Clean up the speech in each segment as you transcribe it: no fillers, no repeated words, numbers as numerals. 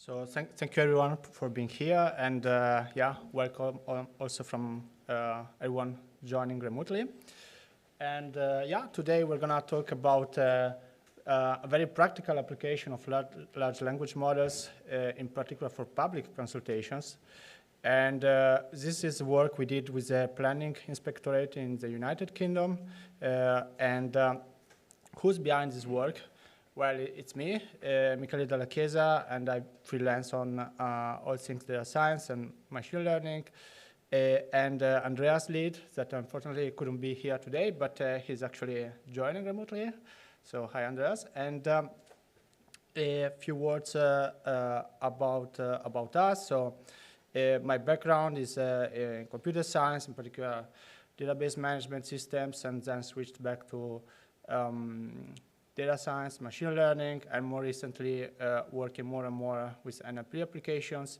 So thank you everyone for being here, and yeah, welcome also from everyone joining remotely. And yeah, today we're gonna talk about a very practical application of large language models, in particular for public consultations. And this is work we did with the Planning Inspectorate in the United Kingdom. And who's behind this work? Well, it's me, Michele Dallachiesa, and I freelance on all things data science and machine learning. And Andreas lead, that unfortunately couldn't be here today, but he's actually joining remotely. So hi, Andreas. And a few words about us. So my background is in computer science, in particular database management systems, and then switched back to data science, machine learning, and more recently working more and more with NLP applications,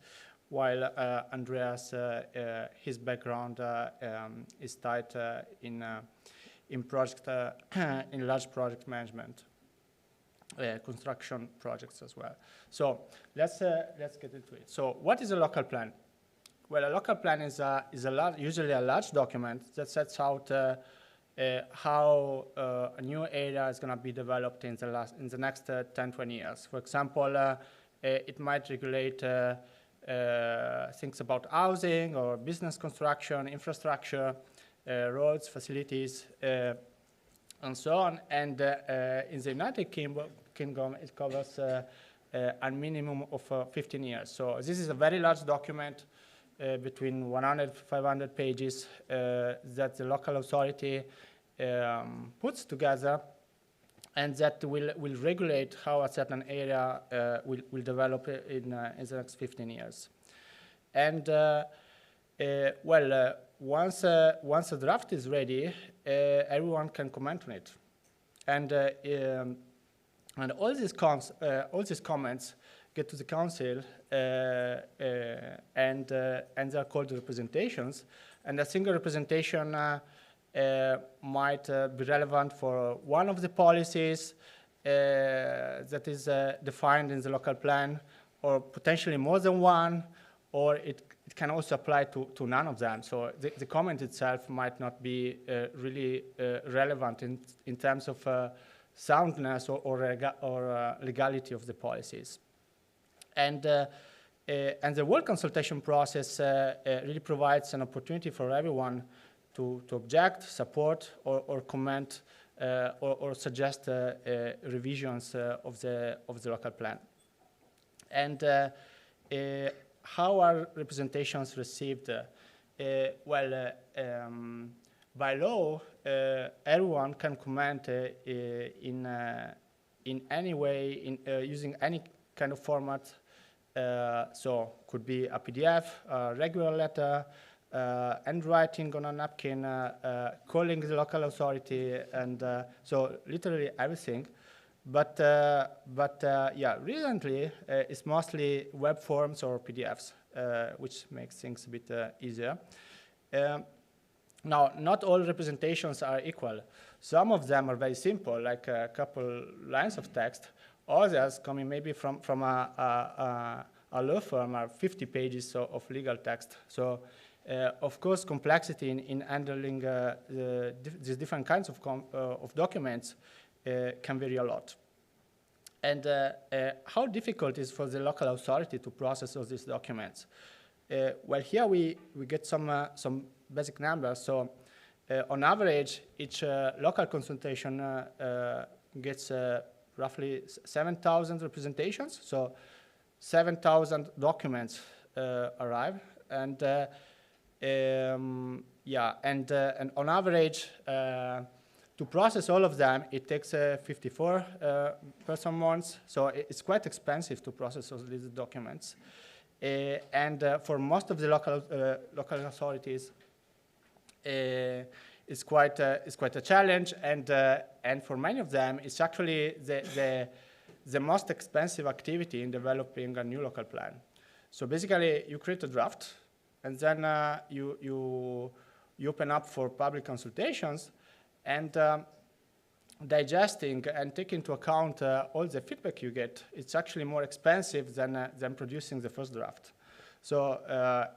while Andreas, his background is tied in project, in large project management, construction projects as well. So let's get into it. So what is a local plan? Well, a local plan is usually a large document that sets out how a new area is going to be developed in the next 10-20 years. For example, it might regulate things about housing or business construction, infrastructure, roads, facilities, and so on. And in the United Kingdom, it covers a minimum of 15 years. So this is a very large document, between 100 500 pages, that the local authority puts together, and that will regulate how a certain area will develop in the next 15 years. And well, once a draft is ready, everyone can comment on it, and all these comments get to the council, and they're called representations. And a single representation might be relevant for one of the policies that is defined in the local plan, or potentially more than one, or it can also apply to none of them. So the comment itself might not be really relevant in terms of soundness or legality of the policies. And the whole consultation process really provides an opportunity for everyone to object, support, or comment, or suggest revisions of the local plan. And how are representations received? Well, by law, everyone can comment in any way, using any kind of format. So could be a PDF, a regular letter, handwriting on a napkin, calling the local authority, and so literally everything. But yeah, recently it's mostly web forms or PDFs, which makes things a bit easier. Now, not all representations are equal. Some of them are very simple, like a couple lines of text. Others, coming maybe from a law firm, are 50 pages of legal text. So, of course, complexity in handling these different kinds of documents can vary a lot. And how difficult is for the local authority to process all these documents? Well, here we get some basic numbers. So, on average, each local consultation gets roughly 7,000 representations, so 7,000 documents arrive, and yeah, and on average, to process all of them, it takes 54 person months, so it's quite expensive to process all these documents, and for most of the local authorities, it's quite a challenge, and for many of them, it's actually the most expensive activity in developing a new local plan. So basically, you create a draft, and then you open up for public consultations, and digesting and taking into account all the feedback you get, it's actually more expensive than producing the first draft. So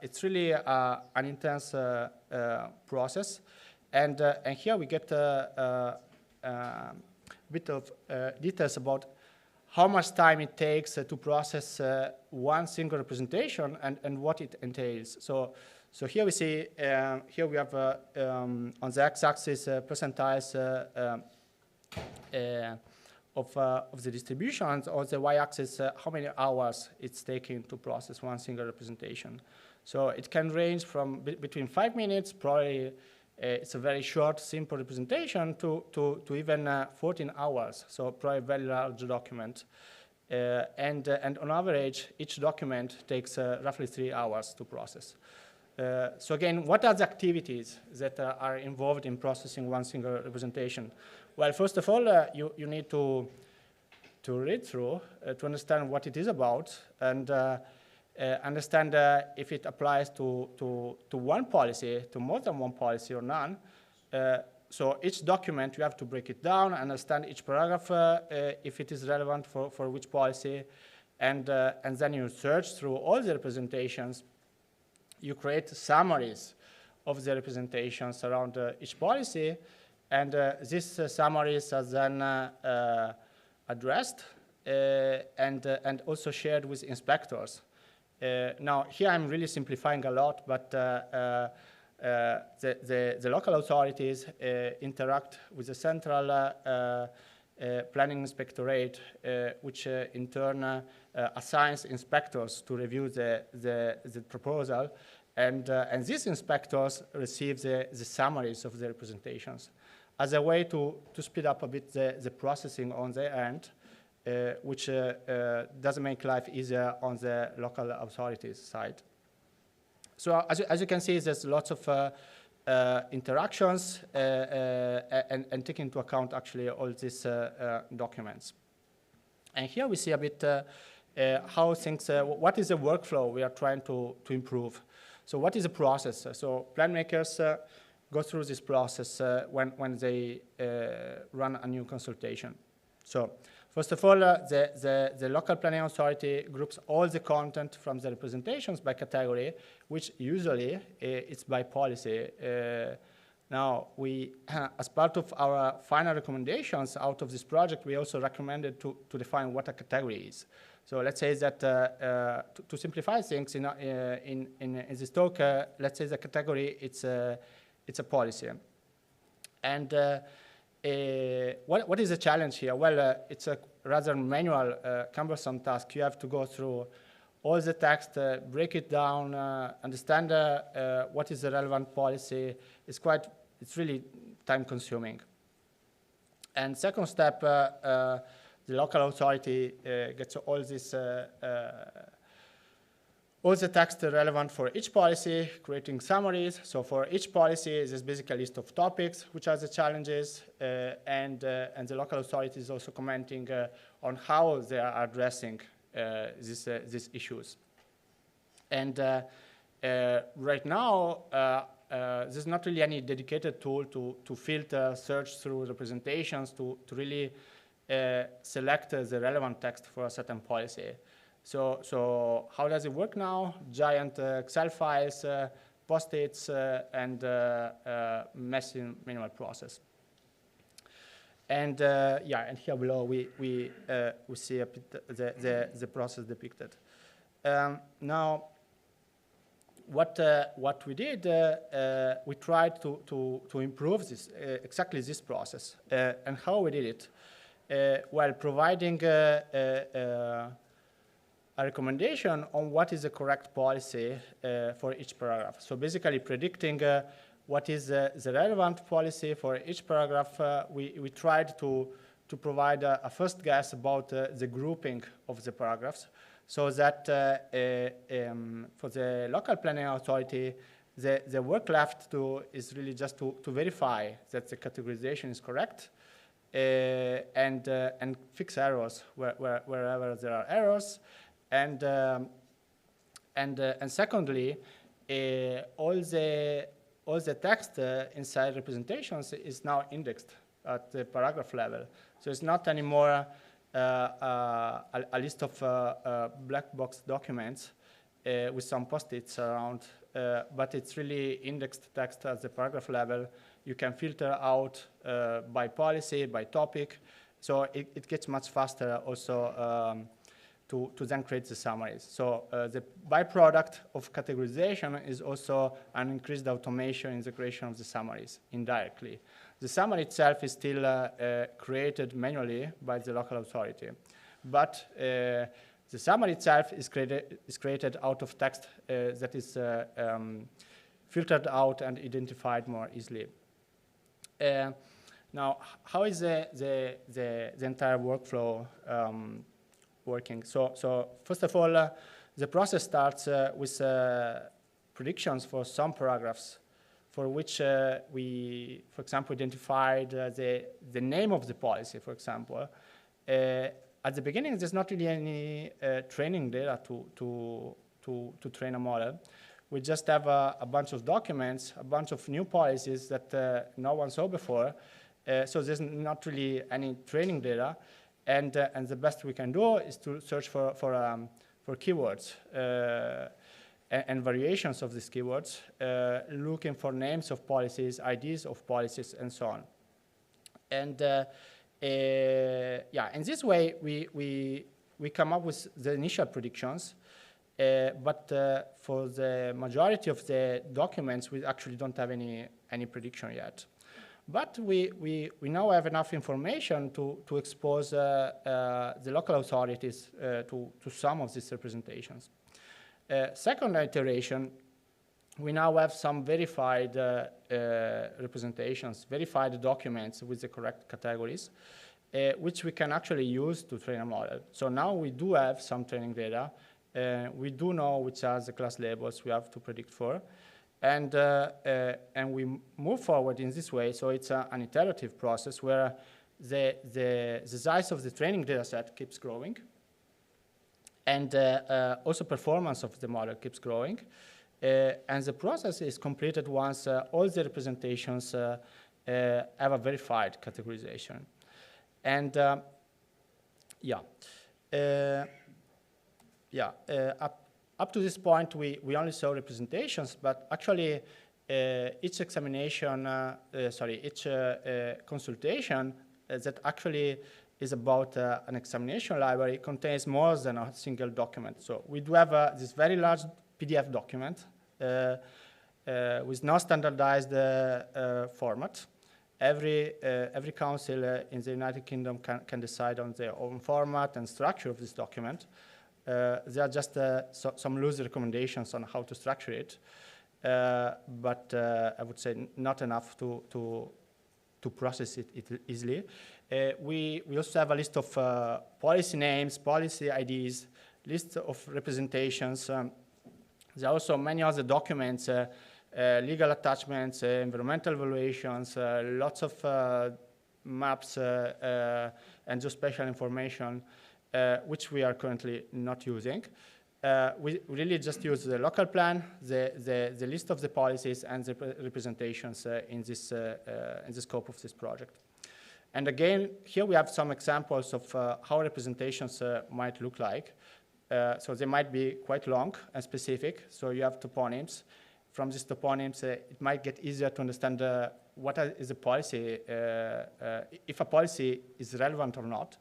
it's really an intense process. And here we get a bit of details about how much time it takes to process one single representation and what it entails. So here we see, here we have on the x-axis percentiles of the distributions, or the y-axis how many hours it's taking to process one single representation. So it can range from between 5 minutes, probably it's a very short, simple representation, to even 14 hours, so probably a very large document. And on average, each document takes roughly 3 hours to process. So again, what are the activities that are involved in processing one single representation? Well, first of all, you need to read through to understand what it is about, and understand if it applies to one policy, to more than one policy or none. So each document, you have to break it down, understand each paragraph, if it is relevant for which policy, and then you search through all the representations. You create summaries of the representations around each policy, and these summaries are then addressed and also shared with inspectors. Now, here I'm really simplifying a lot, but the local authorities interact with the central Planning Inspectorate, which in turn assigns inspectors to review the proposal, and these inspectors receive the summaries of the representations as a way to speed up a bit the processing on their end, which doesn't make life easier on the local authorities side. So as you can see, there's lots of interactions and taking into account actually all these documents. And here we see a bit how things, what is the workflow we are trying to improve. So what is the process? So plan makers go through this process when they run a new consultation. So first of all, the local planning authority groups all the content from the representations by category, which usually it's by policy. Now, we, as part of our final recommendations out of this project, we also recommended to define what a category is. So let's say that to simplify things in this talk, let's say the category it's a policy. And what is the challenge here? Well, it's a rather manual, cumbersome task. You have to go through all the text, break it down, understand what is the relevant policy. It's really time-consuming. And second step, the local authority gets all this, all the text relevant for each policy, creating summaries. So for each policy, there's basically a list of topics, which are the challenges, and the local authority is also commenting on how they are addressing these issues. And right now, there's not really any dedicated tool to filter, search through representations to really select the relevant text for a certain policy. So how does it work now? Giant Excel files, post-its, and messy minimal process. And yeah, and here below we see a bit the process depicted. Now, what we did, we tried to improve this exactly this process, and how we did it, while providing a recommendation on what is the correct policy for each paragraph. So basically predicting what is the relevant policy for each paragraph. We tried to provide a first guess about the grouping of the paragraphs, so that for the local planning authority, the work left is really just to verify that the categorization is correct, and fix errors wherever there are errors. And secondly, all the text inside representations is now indexed at the paragraph level. So it's not anymore a list of black box documents with some post-its around, but it's really indexed text at the paragraph level. You can filter out by policy, by topic, so it gets much faster also to then create the summaries. So the byproduct of categorization is also an increased automation in the creation of the summaries indirectly. The summary itself is still created manually by the local authority, but the summary itself is created out of text that is filtered out and identified more easily. Now, how is the entire workflow working? So first of all, the process starts with predictions for some paragraphs for which we, for example, identified the name of the policy, for example. At the beginning, there's not really any training data to train a model. We just have a bunch of documents, a bunch of new policies that no one saw before. So there's not really any training data. And the best we can do is to search for keywords and variations of these keywords, looking for names of policies, IDs of policies, and so on. And yeah, in this way, we come up with the initial predictions, but for the majority of the documents, we actually don't have any prediction yet. But we now have enough information to expose the local authorities to some of these representations. Second iteration, we now have some verified representations, verified documents with the correct categories, which we can actually use to train a model. So now we do have some training data. We do know which are the class labels we have to predict for. And we move forward in this way. So it's an iterative process where the size of the training data set keeps growing. And also performance of the model keeps growing. And the process is completed once all the representations have a verified categorization. And up to this point, we only saw representations, but actually each examination, each consultation that actually is about an examination library contains more than a single document. So we do have this very large PDF document with no standardized format. Every council in the United Kingdom can decide on their own format and structure of this document. There are just some loose recommendations on how to structure it, but I would say not enough to process it easily. We also have a list of policy names, policy IDs, list of representations. There are also many other documents, legal attachments, environmental evaluations, lots of maps and geospatial information, which we are currently not using. We really just use the local plan, the list of the policies, and the representations in the scope of this project. And again, here we have some examples of how representations might look like. So they might be quite long and specific. So you have toponyms. From these toponyms, it might get easier to understand what is the policy, if a policy is relevant or not.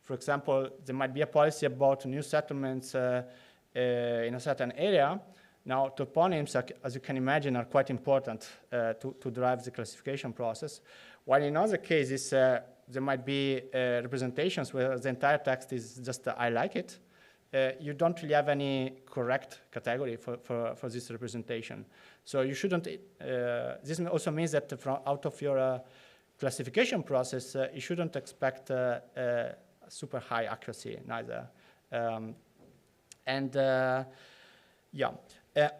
For example, there might be a policy about new settlements in a certain area. Now, toponyms, as you can imagine, are quite important to drive the classification process. While in other cases, there might be representations where the entire text is just, I like it. You don't really have any correct category for this representation. So you shouldn't, this also means that out of your classification process, you shouldn't expect super high accuracy neither.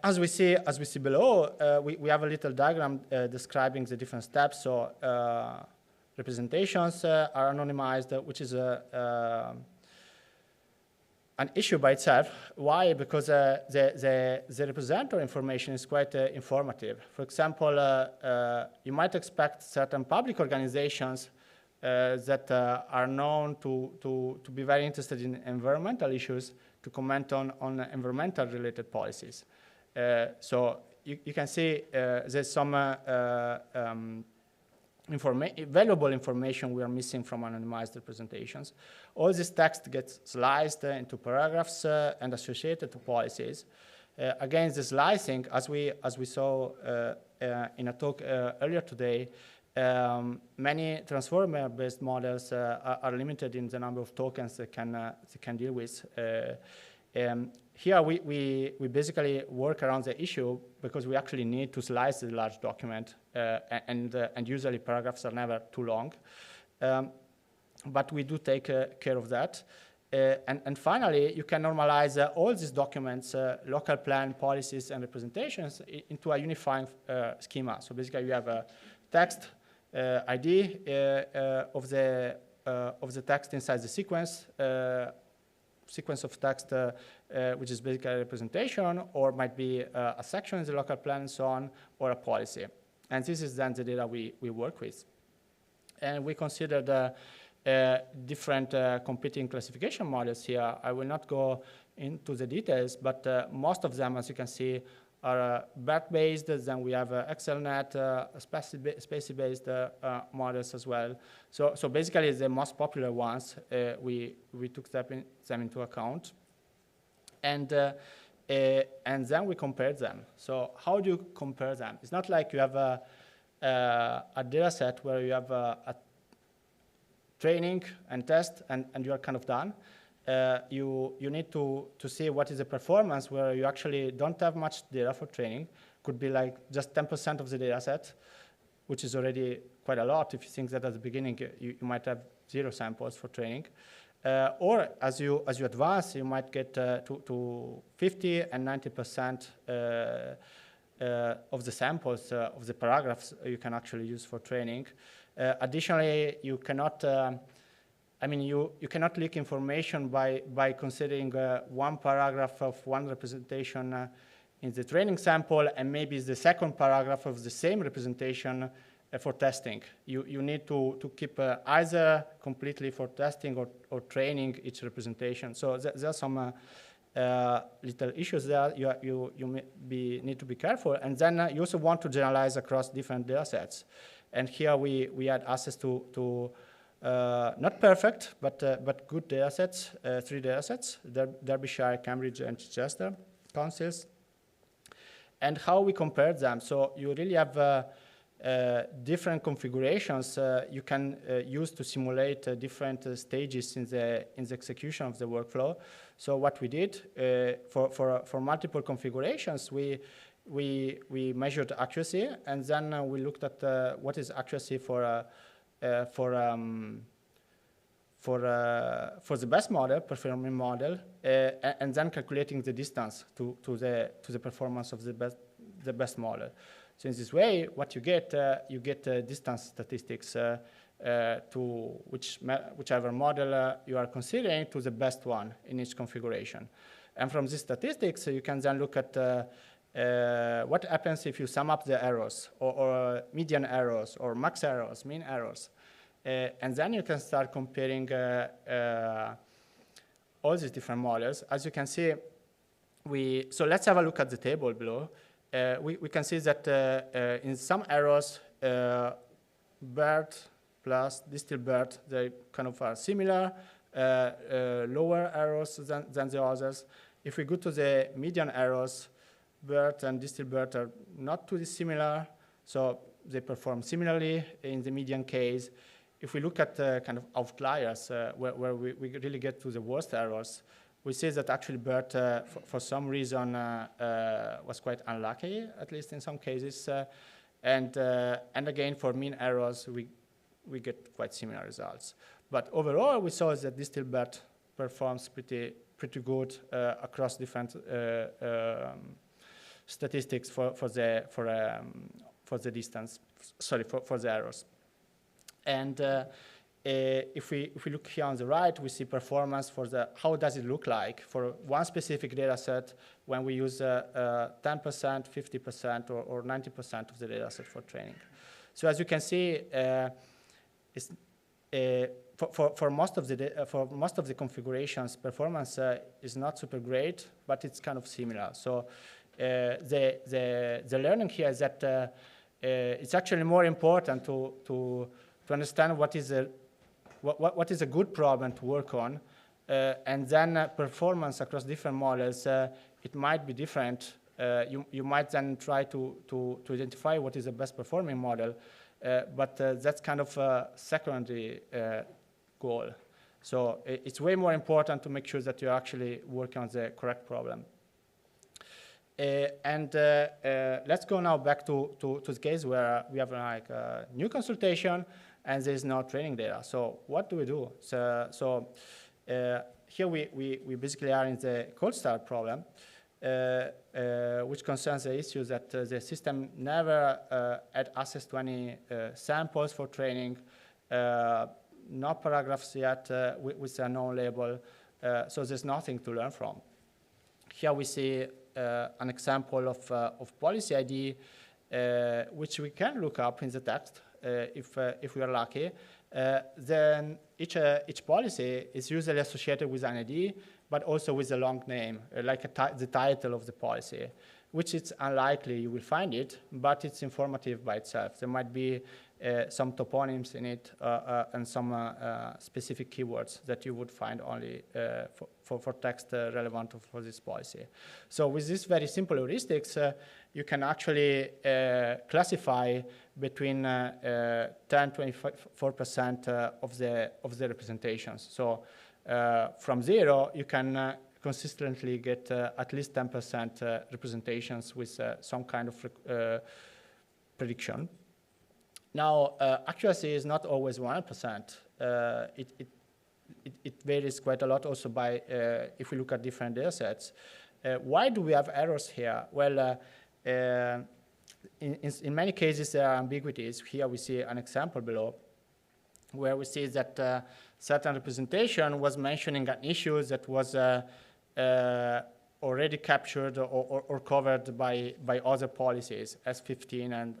As we see below, we have a little diagram describing the different steps. So representations are anonymized, which is an issue by itself. Why? Because the representative information is quite informative. For example, you might expect certain public organizations that are known to be very interested in environmental issues to comment on environmental related policies. So you can see there's some valuable information we are missing from anonymized representations. All this text gets sliced into paragraphs and associated to policies. Again, the slicing, as we saw in a talk earlier today, many transformer-based models are limited in the number of tokens they can deal with. Here we basically work around the issue because we actually need to slice the large document, and usually paragraphs are never too long. But we do take care of that. And finally, you can normalize all these documents, local plan, policies, and representations into a unifying schema. So basically, you have a text ID of the text inside the sequence of text, which is basically a representation, or might be a section in the local plan and so on, or a policy. And this is then the data we work with. And we considered different competing classification models here. I will not go into the details, but most of them, as you can see, are BERT-based. Then we have ExcelNet, SPACY-based models as well. So basically, the most popular ones, we took them into account. And then we compared them. So how do you compare them? It's not like you have a data set where you have a training and test, and you are kind of done. You need to see what is the performance where you actually don't have much data for training. Could be like just 10% of the data set, which is already quite a lot if you think that at the beginning you might have 0 samples for training. Or as you advance, you might get to 50 and 90% of the samples of the paragraphs you can actually use for training. Additionally, you cannot you cannot leak information by considering one paragraph of one representation in the training sample, and maybe the second paragraph of the same representation for testing. You need to keep either completely for testing or training each representation. So there are some little issues there you need to be careful. And then you also want to generalize across different data sets. And here we had access to not perfect, but good data sets, 3 data sets, Derbyshire, Cambridge, and Chichester councils. And how we compared them. So you really have different configurations you can use to simulate different stages in the execution of the workflow. So what we did for multiple configurations, we measured accuracy, and then we looked at what is accuracy for the best model, performing model, and then calculating the distance to the performance of the best model. So in this way, what you get distance statistics to whichever model you are considering to the best one in each configuration. And from these statistics, you can then look at what happens if you sum up the errors, or median errors, or max errors, mean errors. And then you can start comparing all these different models. As you can see, so let's have a look at the table below. We can see that in some errors, BERT plus distilled BERT, they kind of are similar, lower errors than the others. If we go to the median errors, BERT and distilled BERT are not too dissimilar, so they perform similarly in the median case. If we look at kind of outliers, where we really get to the worst errors, we see that actually BERT, for some reason, was quite unlucky, at least in some cases. And again, for mean errors, we get quite similar results. But overall, we saw that distilled BERT performs pretty good across different statistics for the distance. Sorry, for the errors. And if we look here on the right, we see performance for how does it look like for one specific data set when we use 10%, 50%, or 90% of the data set for training. So as you can see, for most of the configurations, performance is not super great, but it's kind of similar. So the learning here is that it's actually more important to understand what is a good problem to work on, and then performance across different models. It might be different. You might then try to identify what is the best performing model, but that's kind of a secondary goal. So it's way more important to make sure that you're actually working on the correct problem. Let's go now back to the case where we have like a new consultation and there's no training data. So what do we do? So here we basically are in the cold start problem, which concerns the issue that the system never had access to any samples for training, no paragraphs yet with a known label, so there's nothing to learn from. Here we see an example of policy ID, which we can look up in the text if we are lucky. Then each policy is usually associated with an ID, but also with a long name, like the title of the policy, which it's unlikely you will find it, but it's informative by itself. There might be some toponyms in it and some specific keywords that you would find only for text relevant for this policy. So with this very simple heuristics, you can actually classify between 10–24% of the representations. So from 0, you can consistently get at least 10% representations with some kind of prediction. Now, accuracy is not always 100%. It varies quite a lot also by if we look at different data sets. Why do we have errors here? Well, in many cases, there are ambiguities. Here we see an example below where we see that certain representation was mentioning an issue that was already captured or covered by other policies, S15 and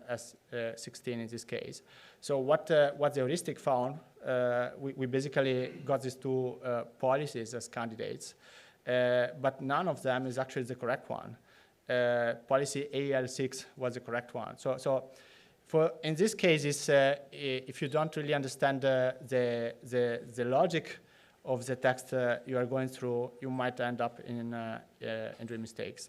S16 in this case. So what the heuristic found, we basically got these two policies as candidates, but none of them is actually the correct one. Policy AL6 was the correct one. So in these cases, if you don't really understand the logic of the text you are going through, you might end up in real mistakes.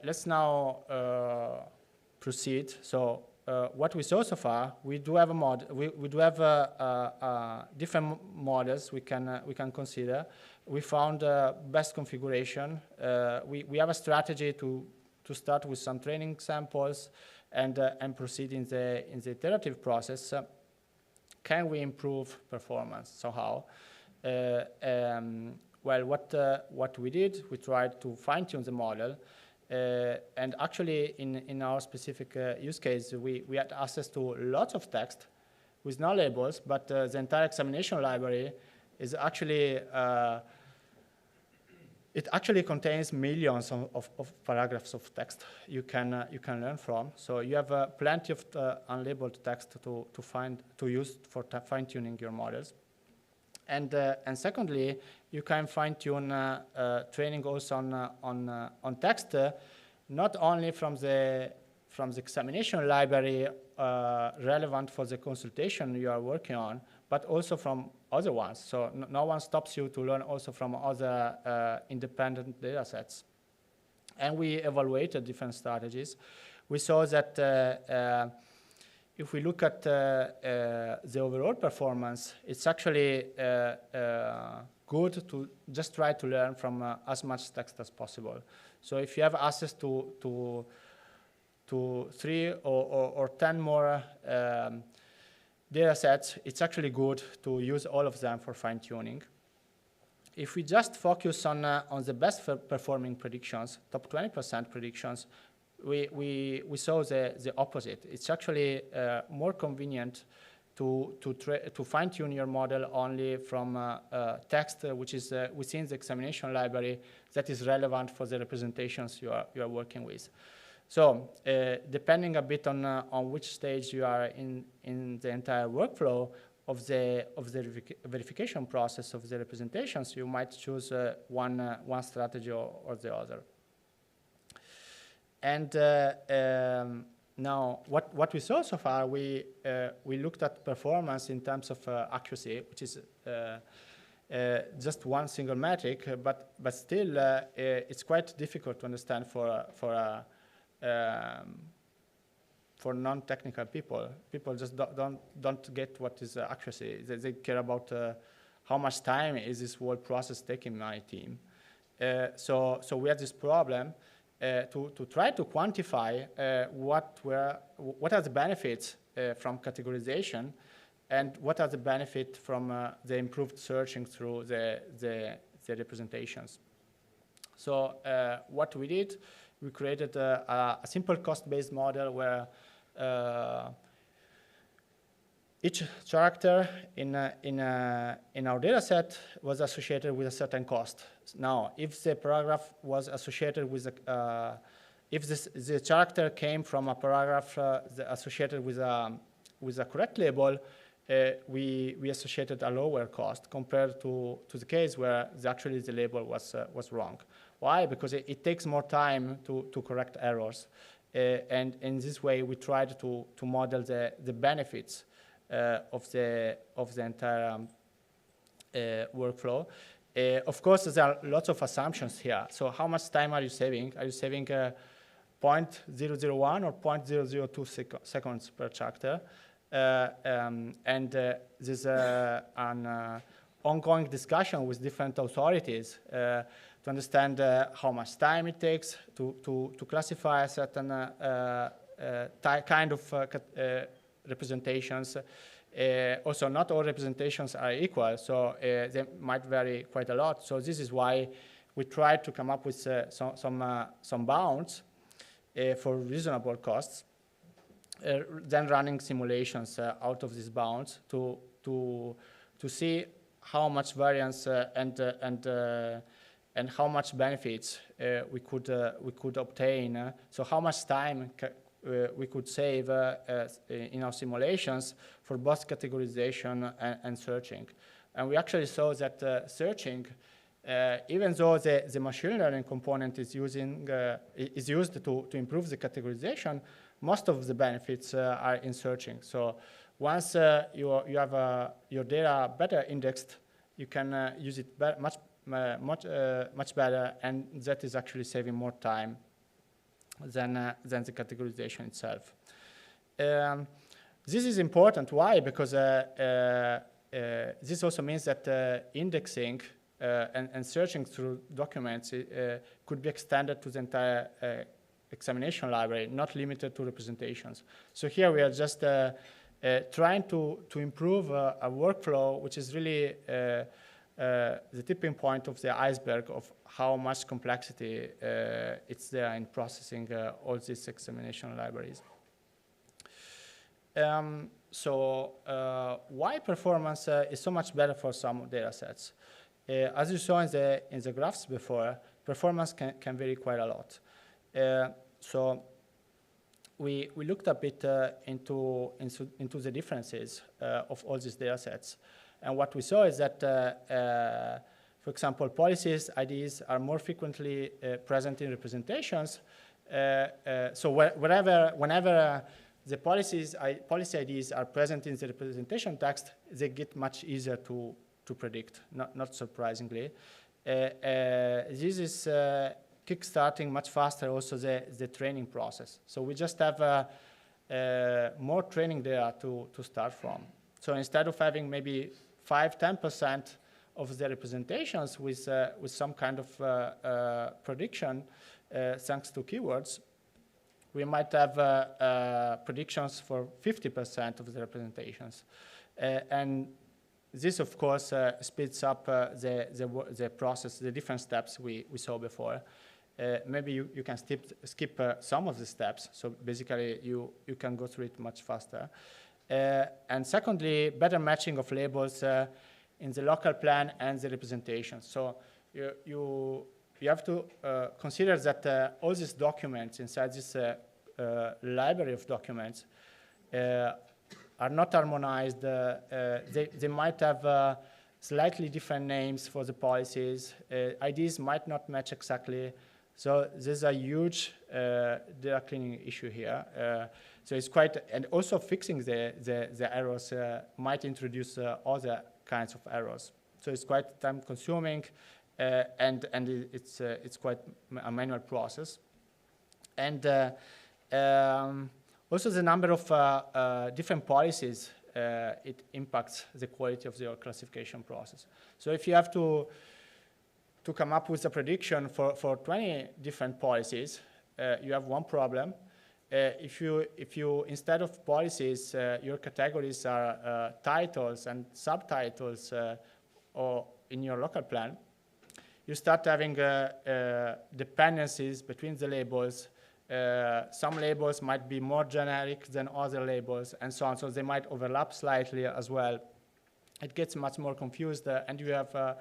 Let's now proceed. So what we saw so far, we do have we do have different models we can consider. We found best configuration. We have a strategy to start with some training samples and proceed in the iterative process. Can we improve performance somehow? Well, what we did, we tried to fine-tune the model. And actually, in our specific use case, we had access to lots of text with no labels, but the entire examination library is actually it actually contains millions of paragraphs of text you can learn from. So you have plenty of unlabeled text to use for fine-tuning your models. And secondly, you can fine-tune training also on text, not only from the examination library relevant for the consultation you are working on, but also from other ones. So no one stops you to learn also from other independent data sets. And we evaluated different strategies. We saw that if we look at the overall performance, it's actually good to just try to learn from as much text as possible. So if you have access to 3 or 10 more data sets, it's actually good to use all of them for fine-tuning. If we just focus on the best performing predictions, top 20% predictions, we saw the opposite. It's actually more convenient to fine-tune your model only from text which is within the examination library that is relevant for the representations you are working with. So depending a bit on which stage you are in the entire workflow of the verification process of the representations, you might choose one strategy or the other. And now, what we saw so far, we looked at performance in terms of accuracy, which is just one single metric, but still it's quite difficult to understand for non-technical people. People just don't get what is accuracy. They care about how much time is this whole process taking my team. So we had this problem to try to quantify what are the benefits from categorization, and what are the benefits from the improved searching through the representations. So what we did, we created a simple cost-based model where each character in our data set was associated with a certain cost. Now, if the paragraph was associated with if the character came from a paragraph associated with a correct label, we associated a lower cost compared to the case where actually the label was wrong. Why? Because it takes more time to correct errors. And in this way, we tried to model the benefits of the entire workflow. Of course, there are lots of assumptions here. So how much time are you saving? Are you saving 0.001 or 0.002 seconds per character? And there's an ongoing discussion with different authorities to understand how much time it takes to classify a certain kind of representations. Also, not all representations are equal, so they might vary quite a lot. So this is why we tried to come up with some bounds for reasonable costs, then running simulations out of these bounds to see how much variance and how much benefits we could obtain. So how much time we could save in our simulations for both categorization and searching. And we actually saw that searching, even though the machine learning component is used to improve the categorization, most of the benefits are in searching. So once you have your data better indexed, you can use it much better, and that is actually saving more time than the categorization itself. This is important. Why? Because this also means that indexing and searching through documents could be extended to the entire examination library, not limited to representations. So here we are just trying to improve a workflow which is really the tipping point of the iceberg of how much complexity it's there in processing all these examination libraries. So why performance is so much better for some data sets? As you saw in the graphs before, performance can vary quite a lot. So we looked a bit into the differences of all these data sets. And what we saw is that, for example, policies, IDs are more frequently present in representations. So whenever the policy IDs are present in the representation text, they get much easier to predict, not surprisingly. This is kickstarting much faster also the training process. So we just have more training data to start from. So instead of having maybe 5–10% of the representations with some kind of prediction thanks to keywords, we might have predictions for 50% of the representations. And this, of course, speeds up the process, the different steps we saw before. Maybe you can skip some of the steps, so basically you can go through it much faster. And secondly, better matching of labels in the local plan and the representation. So you you have to consider that all these documents inside this library of documents are not harmonized. They might have slightly different names for the policies. IDs might not match exactly. So there's a huge data cleaning issue here. So it's quite, and also fixing the errors might introduce other kinds of errors. So it's quite time consuming, and it's quite a manual process. And also the number of different policies, it impacts the quality of your classification process. So if you have to come up with a prediction for 20 different policies, you have one problem. If you instead of policies, your categories are titles and subtitles or in your local plan, you start having dependencies between the labels. Some labels might be more generic than other labels and so on, so they might overlap slightly as well. It gets much more confused, and you have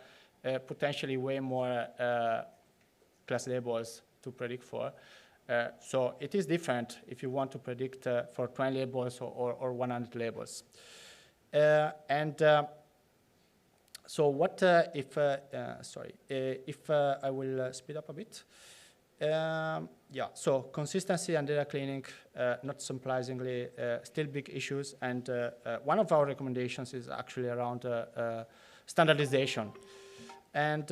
potentially way more class labels to predict for. So it is different if you want to predict for 20 labels or 100 labels. So what if I will speed up a bit. Yeah, so consistency and data cleaning, not surprisingly, still big issues. And one of our recommendations is actually around standardization. And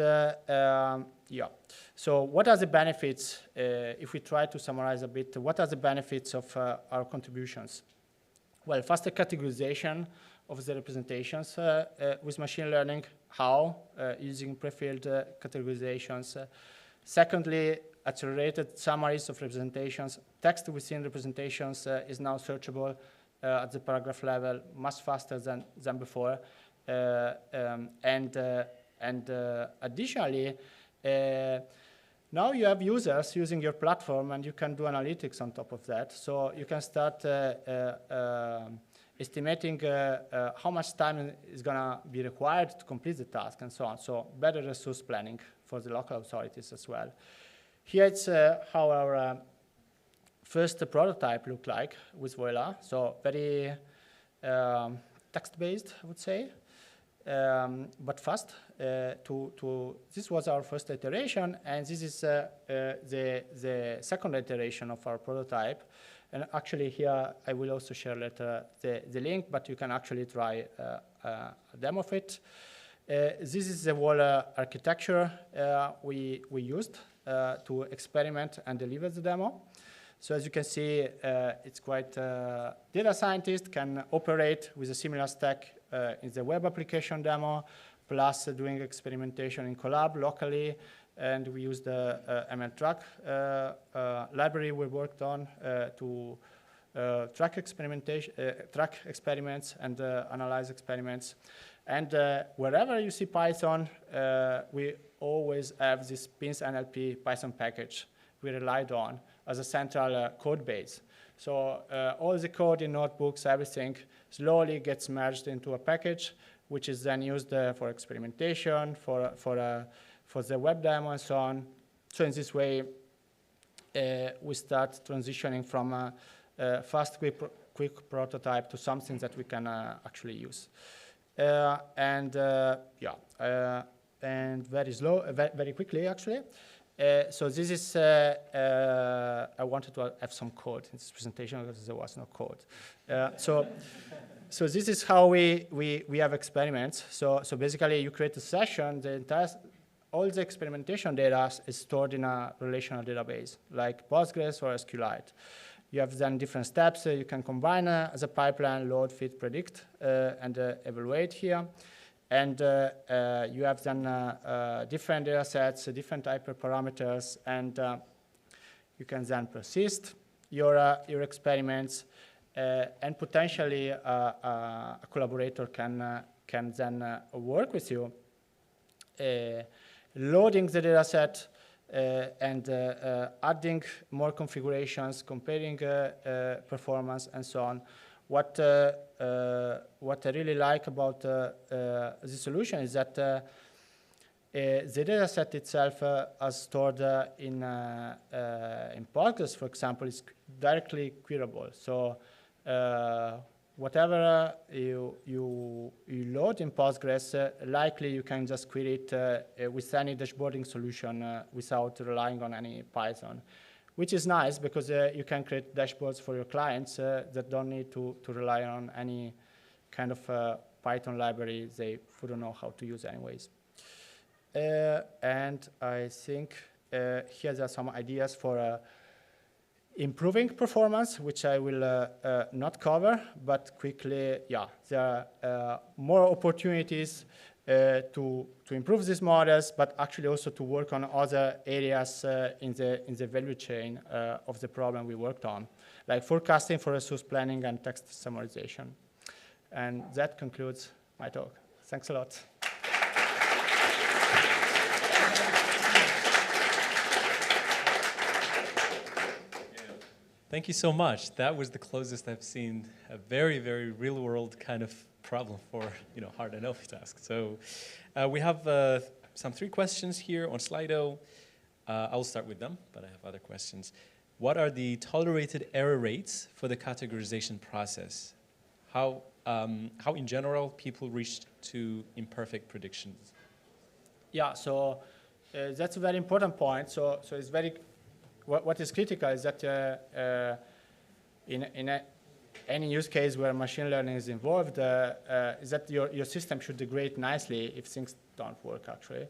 yeah, so what are the benefits, if we try to summarize a bit, what are the benefits of our contributions? Well, faster categorization of the representations with machine learning. How? Using pre-filled categorizations. Secondly, accelerated summaries of representations. Text within representations is now searchable at the paragraph level much faster than before. Additionally, now you have users using your platform, and you can do analytics on top of that. So you can start estimating how much time is going to be required to complete the task and so on. So better resource planning for the local authorities as well. Here it's how our first prototype looked like with Voila. So very text-based, I would say, but fast. This was our first iteration, and this is the second iteration of our prototype. And actually here, I will also share later the link, but you can actually try a demo of it. This is the whole architecture we used to experiment and deliver the demo. So as you can see, it's quite data scientist can operate with a similar stack in the web application demo, plus doing experimentation in Collab locally. And we used the MLTrack library we worked on to track experiments and analyze experiments. And wherever you see Python, we always have this pins NLP Python package we relied on as a central code base. So all the code in notebooks, everything slowly gets merged into a package, which is then used for experimentation, for the web demo and so on. So in this way, we start transitioning from a fast, quick prototype to something that we can actually use. And very slow, very quickly actually. So this is, I wanted to have some code in this presentation because there was no code. So this is how we have experiments. So basically you create a session, all the experimentation data is stored in a relational database like Postgres or SQLite. You have then different steps you can combine as a pipeline, load, fit, predict, and evaluate here. And you have then different data sets, different hyperparameters, and you can then persist your experiments, and potentially a collaborator can then work with you, loading the data set and adding more configurations, comparing performance, and so on. What I really like about this solution is that the data set itself, as stored in Postgres, for example, is directly queryable. So whatever you load in Postgres, likely you can just query it with any dashboarding solution without relying on any Python, which is nice because you can create dashboards for your clients that don't need to rely on any kind of Python library they wouldn't know how to use anyways. And I think here there are some ideas for improving performance, which I will not cover, but quickly, yeah, there are more opportunities to improve these models, but actually also to work on other areas in the value chain of the problem we worked on, like forecasting for resource planning and text summarization. And that concludes my talk. Thanks a lot. Thank you so much. That was the closest I've seen a very, very real-world kind of problem for hard NLP task. So we have some 3 questions here on Slido. I'll start with them, but I have other questions. What are the tolerated error rates for the categorization process? How in general people reached to imperfect predictions? Yeah, so that's a very important point. So it's very. What is critical is that in any use case where machine learning is involved, is that your system should degrade nicely if things don't work, actually.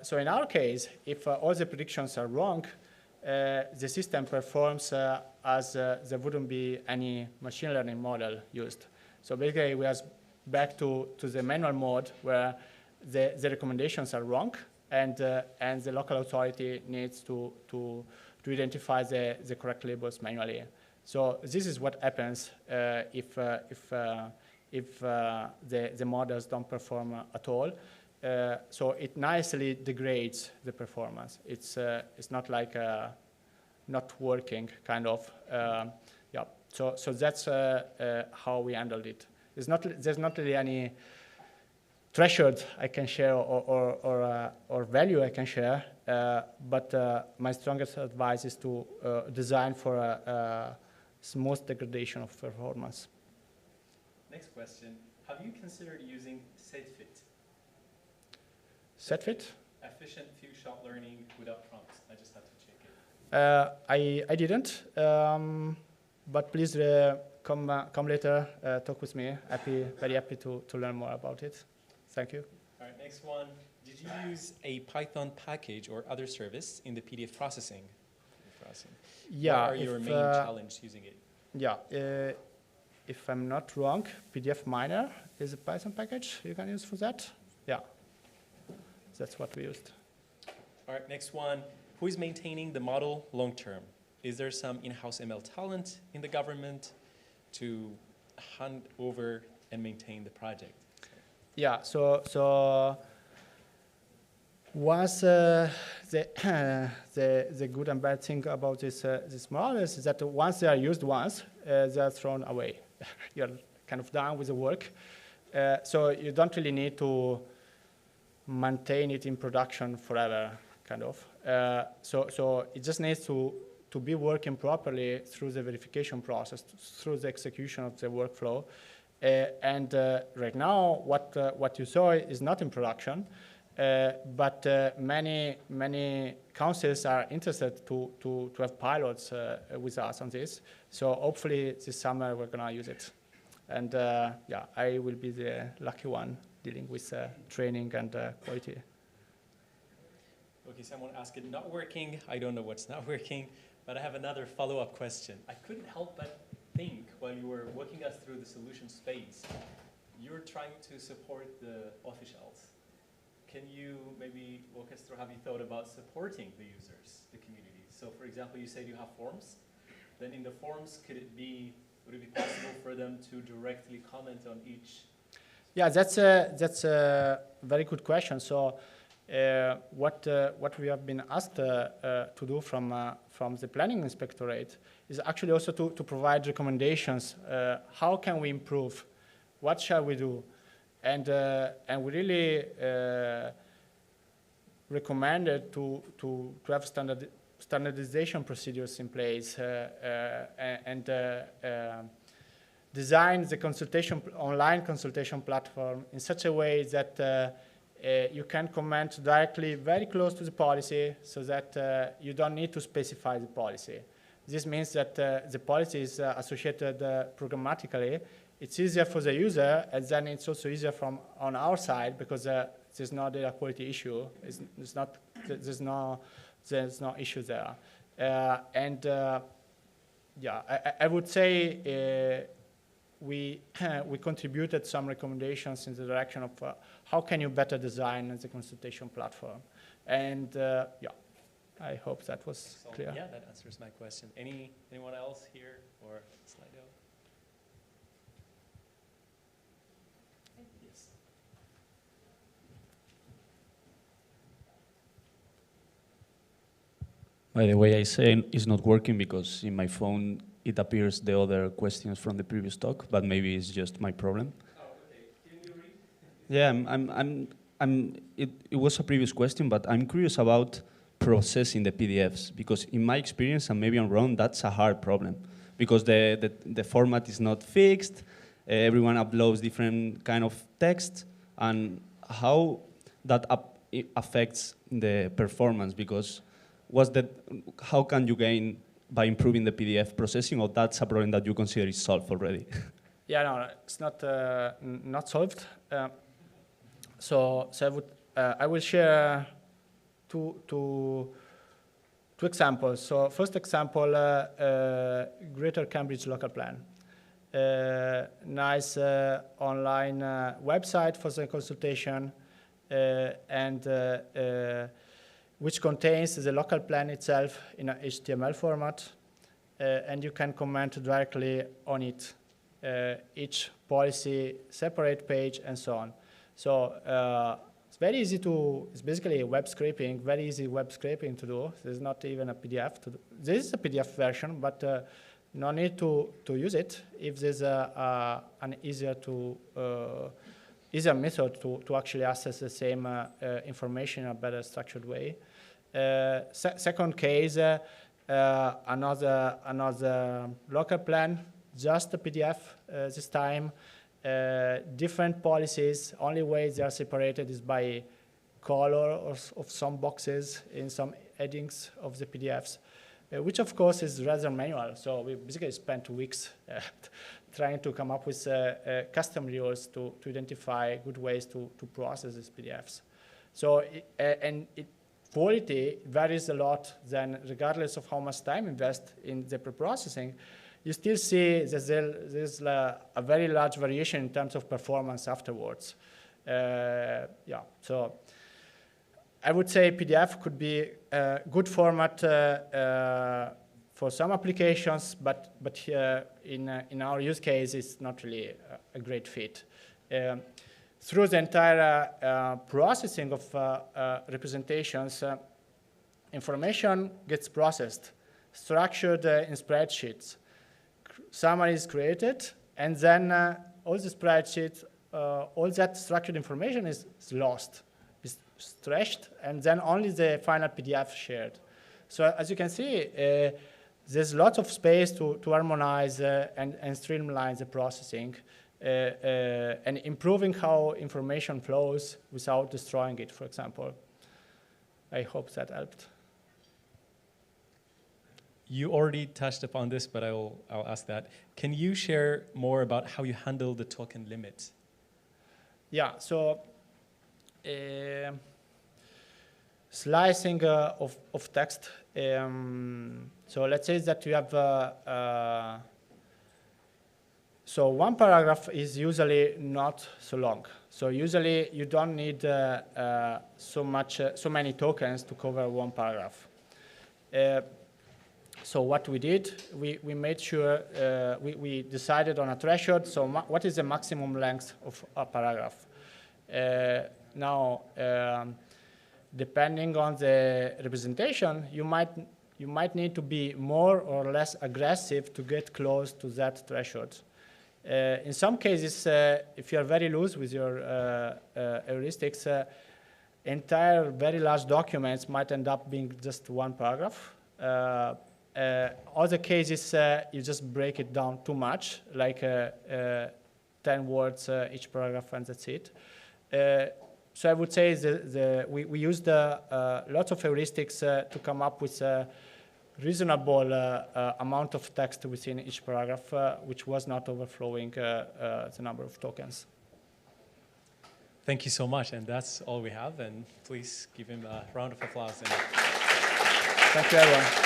So in our case, if all the predictions are wrong, the system performs as there wouldn't be any machine learning model used. So basically, we are back to the manual mode where the recommendations are wrong, and the local authority needs to identify the correct labels manually. So this is what happens if the models don't perform at all. So it nicely degrades the performance. It's not like not working kind of. Yeah. So that's how we handled it. There's not really any threshold I can share or value I can share, but my strongest advice is to design for a smooth degradation of performance. Next question. Have you considered using SetFit? SetFit? Efficient few-shot learning without prompts. I just had to check it. I didn't, but please come later, talk with me. Very happy to learn more about it. Thank you. All right, next one. Did you use a Python package or other service in the PDF processing? Yeah. What are your main challenge using it? Yeah. If I'm not wrong, PDF Miner is a Python package you can use for that. Yeah. That's what we used. All right, next one. Who is maintaining the model long term? Is there some in-house ML talent in the government to hand over and maintain the project? Yeah, so once the good and bad thing about this models is that once they are used once, they are thrown away. You're kind of done with the work. So you don't really need to maintain it in production forever, kind of. So it just needs to be working properly through the verification process, through the execution of the workflow. And right now, what you saw is not in production, but many councils are interested to have pilots with us on this. So hopefully this summer we're gonna use it. And yeah, I will be the lucky one dealing with training and quality. Okay, someone asked it not working. I don't know what's not working, but I have another follow-up question. I couldn't help but think while you were walking us through the solution space, you're trying to support the officials. Can you maybe walk us through how you thought about supporting the users, the community? So for example, you said you have forms. Then in the forms, would it be possible for them to directly comment on each? Yeah, that's a very good question. So what we have been asked to do from the Planning Inspectorate is actually also to provide recommendations. How can we improve? What shall we do? And we really recommended to have standardization procedures in place and design the online consultation platform in such a way that you can comment directly very close to the policy so that you don't need to specify the policy. This means that the policy is associated programmatically. It's easier for the user, and then it's also easier on our side because there's no data quality issue. There's no issue there. Yeah, I would say we contributed some recommendations in the direction of how can you better design the consultation platform. And yeah, I hope that was clear. Yeah, that answers my question. Anyone else here or Slido? Yes. By the way, I say it's not working because in my phone it appears the other questions from the previous talk, but maybe it's just my problem. Oh, okay. Can you read? Yeah, it was a previous question, but I'm curious about processing the PDFs because in my experience, and maybe I'm wrong, that's a hard problem because the format is not fixed. Everyone uploads different kind of text, and how that affects the performance because how can you gain by improving the PDF processing, or that's a problem that you consider is solved already? Yeah, no, it's not solved. So I will share two examples. So first example, Greater Cambridge Local Plan. Nice online website for the consultation, and which contains the local plan itself in an HTML format, and you can comment directly on it, each policy, separate page, and so on. So it's very easy it's basically web scraping, very easy web scraping to do. There's not even a PDF to do. There is a PDF version, but no need to use it if there's an easier method to actually access the same information in a better structured way. Second case, another local plan, just a PDF this time. Different policies, only way they are separated is by color of some boxes in some headings of the PDFs, which of course is rather manual. So we basically spent weeks trying to come up with custom rules to identify good ways to process these PDFs. So, quality varies a lot then regardless of how much time invest in the preprocessing. You still see that there's a very large variation in terms of performance afterwards. Yeah, so I would say PDF could be a good format for some applications, but in our use case, it's not really a great fit. Through the entire processing of representations, information gets processed, structured in spreadsheets. Summary is created, and then all the spreadsheets, all that structured information is lost, is trashed, and then only the final PDF shared. So as you can see, there's lots of space to harmonize and streamline the processing and improving how information flows without destroying it, for example. I hope that helped. You already touched upon this, but I'll ask that. Can you share more about how you handle the token limit? Yeah, so slicing of text. So let's say that you have, so one paragraph is usually not so long. So usually you don't need so many tokens to cover one paragraph. So what we did, we made sure, we decided on a threshold. So what is the maximum length of a paragraph? Now, depending on the representation, you might need to be more or less aggressive to get close to that threshold. In some cases, if you are very loose with your heuristics, entire very large documents might end up being just one paragraph. Other cases, you just break it down too much, like 10 words each paragraph, and that's it. So I would say we used lots of heuristics to come up with a reasonable amount of text within each paragraph, which was not overflowing the number of tokens. Thank you so much, and that's all we have. And please give him a round of applause. Thank you, everyone.